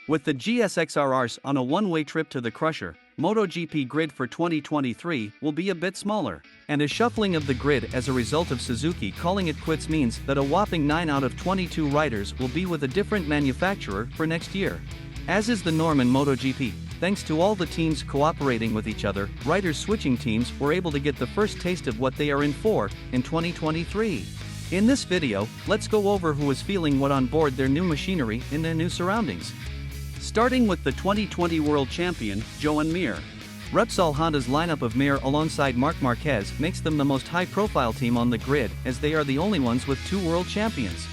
With the GSXRRs on a one-way trip to the Crusher, MotoGP grid for 2023 will be a bit smaller, and a shuffling of the grid as a result of Suzuki calling it quits means that a whopping 9 out of 22 riders will be with a different manufacturer for next year. As is the norm in MotoGP, thanks to all the teams cooperating with each other, riders switching teams were able to get the first taste of what they are in for in 2023. In this video, let's go over who is feeling what on board their new machinery in their new surroundings. Starting with the 2020 World Champion, Joan Mir. Repsol Honda's lineup of Mir alongside Marquez makes them the most high-profile team on the grid, as they are the only ones with 2 world champions.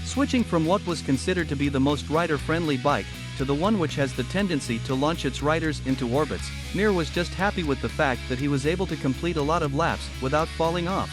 Switching from what was considered to be the most rider-friendly bike, to the one which has the tendency to launch its riders into orbits, Mir was just happy with the fact that he was able to complete a lot of laps without falling off.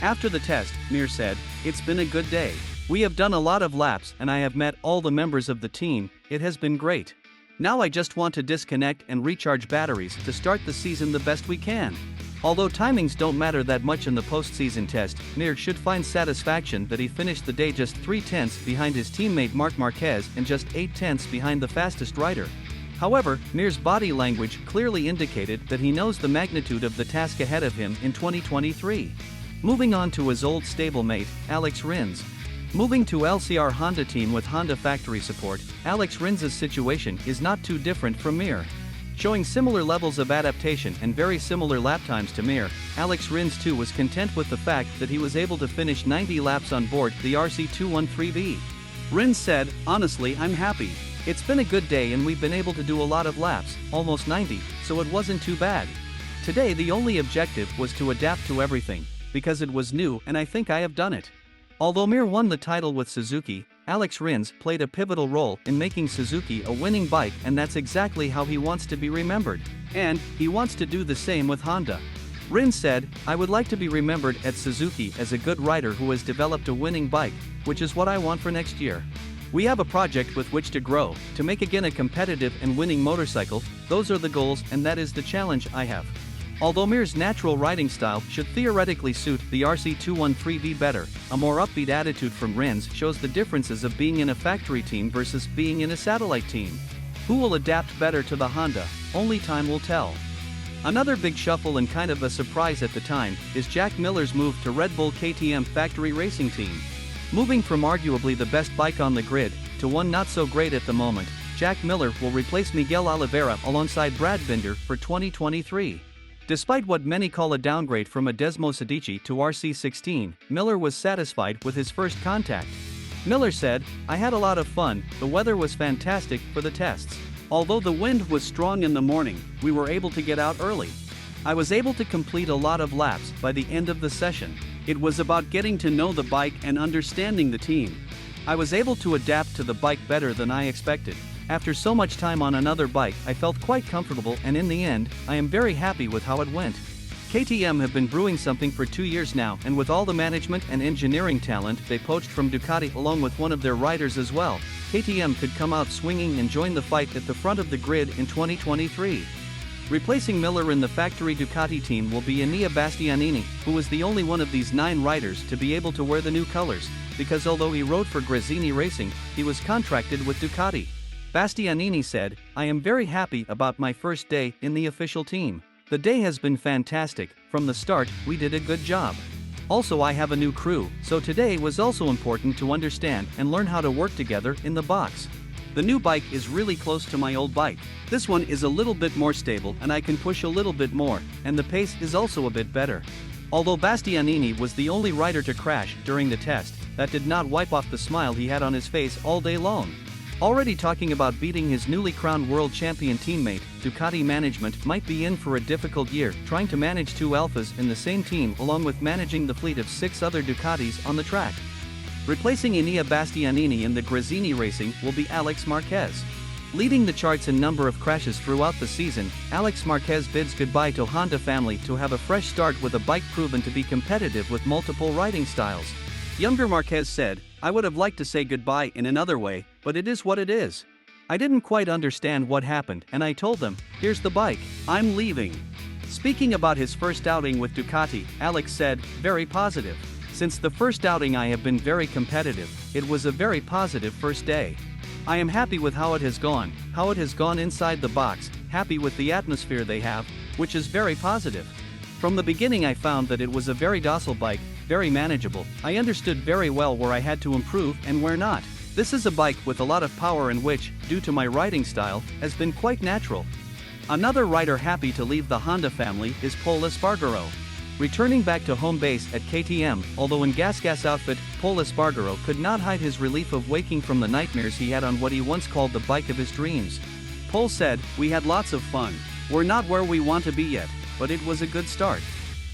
After the test, Mir said, "It's been a good day. We have done a lot of laps and I have met all the members of the team, it has been great. Now I just want to disconnect and recharge batteries to start the season the best we can." Although timings don't matter that much in the postseason test, Mir should find satisfaction that he finished the day just 3/10 behind his teammate Marquez and just 8/10 behind the fastest rider. However, Mir's body language clearly indicated that he knows the magnitude of the task ahead of him in 2023. Moving on to his old stablemate, Aleix Rins. Moving to LCR Honda team with Honda factory support, Aleix Rins' situation is not too different from Mir. Showing similar levels of adaptation and very similar lap times to Mir, Aleix Rins too was content with the fact that he was able to finish 90 laps on board the RC213B. Rins said, "Honestly, I'm happy. It's been a good day and we've been able to do a lot of laps, almost 90, so it wasn't too bad. Today the only objective was to adapt to everything, because it was new and I think I have done it." Although Mir won the title with Suzuki, Aleix Rins played a pivotal role in making Suzuki a winning bike, and that's exactly how he wants to be remembered. And he wants to do the same with Honda. Rins said, "I would like to be remembered at Suzuki as a good rider who has developed a winning bike, which is what I want for next year. We have a project with which to grow, to make again a competitive and winning motorcycle. Those are the goals and that is the challenge I have." Although Mir's natural riding style should theoretically suit the RC213V better, a more upbeat attitude from Rins shows the differences of being in a factory team versus being in a satellite team. Who will adapt better to the Honda? Only time will tell. Another big shuffle and kind of a surprise at the time is Jack Miller's move to Red Bull KTM factory racing team. Moving from arguably the best bike on the grid to one not so great at the moment, Jack Miller will replace Miguel Oliveira alongside Brad Binder for 2023. Despite what many call a downgrade from a Desmos Adichie to RC16, Miller was satisfied with his first contact. Miller said, "I had a lot of fun, the weather was fantastic for the tests. Although the wind was strong in the morning, we were able to get out early. I was able to complete a lot of laps by the end of the session. It was about getting to know the bike and understanding the team. I was able to adapt to the bike better than I expected. After so much time on another bike, I felt quite comfortable and in the end, I am very happy with how it went." KTM have been brewing something for 2 years now, and with all the management and engineering talent they poached from Ducati along with one of their riders as well, KTM could come out swinging and join the fight at the front of the grid in 2023. Replacing Miller in the factory Ducati team will be Enea Bastianini, who is the only one of these 9 riders to be able to wear the new colors, because although he rode for Gresini Racing, he was contracted with Ducati. Bastianini said, "I am very happy about my first day in the official team. The day has been fantastic, from the start we did a good job. Also I have a new crew, so today was also important to understand and learn how to work together in the box. The new bike is really close to my old bike. This one is a little bit more stable and I can push a little bit more, and the pace is also a bit better." Although Bastianini was the only rider to crash during the test, that did not wipe off the smile he had on his face all day long. Already talking about beating his newly crowned world champion teammate, Ducati management might be in for a difficult year trying to manage 2 Alphas in the same team along with managing the fleet of 6 other Ducatis on the track. Replacing Enea Bastianini in the Gresini Racing will be Alex Marquez. Leading the charts in number of crashes throughout the season, Alex Marquez bids goodbye to Honda family to have a fresh start with a bike proven to be competitive with multiple riding styles. Younger Marquez said, "I would have liked to say goodbye in another way, but it is what it is. I didn't quite understand what happened and I told them, here's the bike, I'm leaving." Speaking about his first outing with Ducati, Alex said, "Very positive. Since the first outing I have been very competitive, it was a very positive first day. I am happy with how it has gone inside the box, happy with the atmosphere they have, which is very positive. From the beginning I found that it was a very docile bike, very manageable. I understood very well where I had to improve and where not. This is a bike with a lot of power and which, due to my riding style, has been quite natural. Another rider happy to leave the Honda family is Pol Espargaro. Returning back to home base at KTM, although in GASGAS outfit, Pol Espargaro could not hide his relief of waking from the nightmares he had on what he once called the bike of his dreams. Pol said, "We had lots of fun. We're not where we want to be yet, but it was a good start.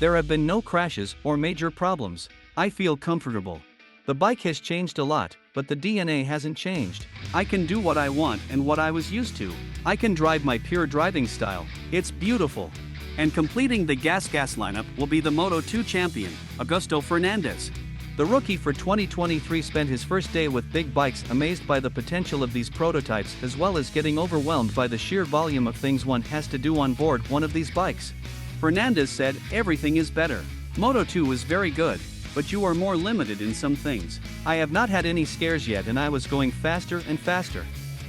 There have been no crashes or major problems. I feel comfortable. The bike has changed a lot, but the DNA hasn't changed. I can do what I want and what I was used to. I can drive my pure driving style. It's beautiful." And completing the GASGAS lineup will be the Moto2 champion, Augusto Fernandez. The rookie for 2023 spent his first day with big bikes amazed by the potential of these prototypes as well as getting overwhelmed by the sheer volume of things one has to do on board one of these bikes. Fernandez said, "Everything is better. Moto2 is very good, but you are more limited in some things. I have not had any scares yet and I was going faster and faster.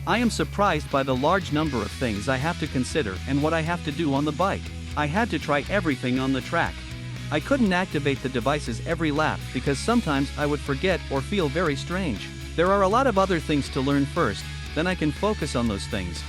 I am surprised by the large number of things I have to consider and what I have to do on the bike. I had to try everything on the track. I couldn't activate the devices every lap because sometimes I would forget or feel very strange. There are a lot of other things to learn first, then I can focus on those things."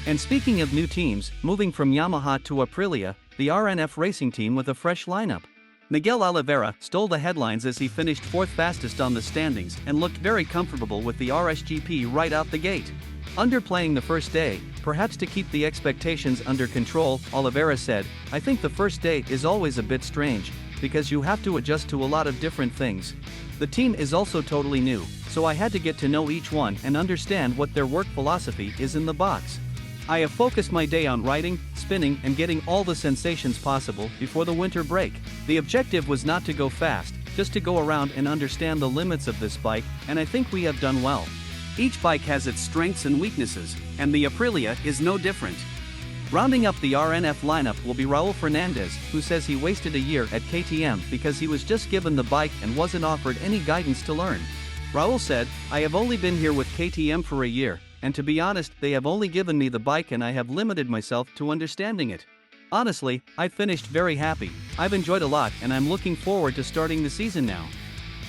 And speaking of new teams, moving from Yamaha to Aprilia, the RNF racing team with a fresh lineup. Miguel Oliveira stole the headlines as he finished 4th fastest on the standings and looked very comfortable with the RSGP right out the gate. Underplaying the first day, perhaps to keep the expectations under control, Oliveira said, "I think the first day is always a bit strange, because you have to adjust to a lot of different things. The team is also totally new, so I had to get to know each one and understand what their work philosophy is in the box. I have focused my day on riding, spinning and getting all the sensations possible before the winter break. The objective was not to go fast, just to go around and understand the limits of this bike, and I think we have done well. Each bike has its strengths and weaknesses, and the Aprilia is no different." Rounding up the RNF lineup will be Raul Fernandez, who says he wasted a year at KTM because he was just given the bike and wasn't offered any guidance to learn. Raul said, "I have only been here with KTM for a year, and to be honest, they have only given me the bike and I have limited myself to understanding it. Honestly, I finished very happy. I've enjoyed a lot and I'm looking forward to starting the season now."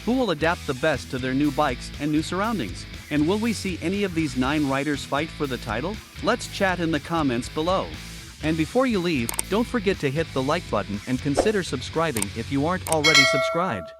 Who will adapt the best to their new bikes and new surroundings? And will we see any of these 9 riders fight for the title? Let's chat in the comments below. And before you leave, don't forget to hit the like button and consider subscribing if you aren't already subscribed.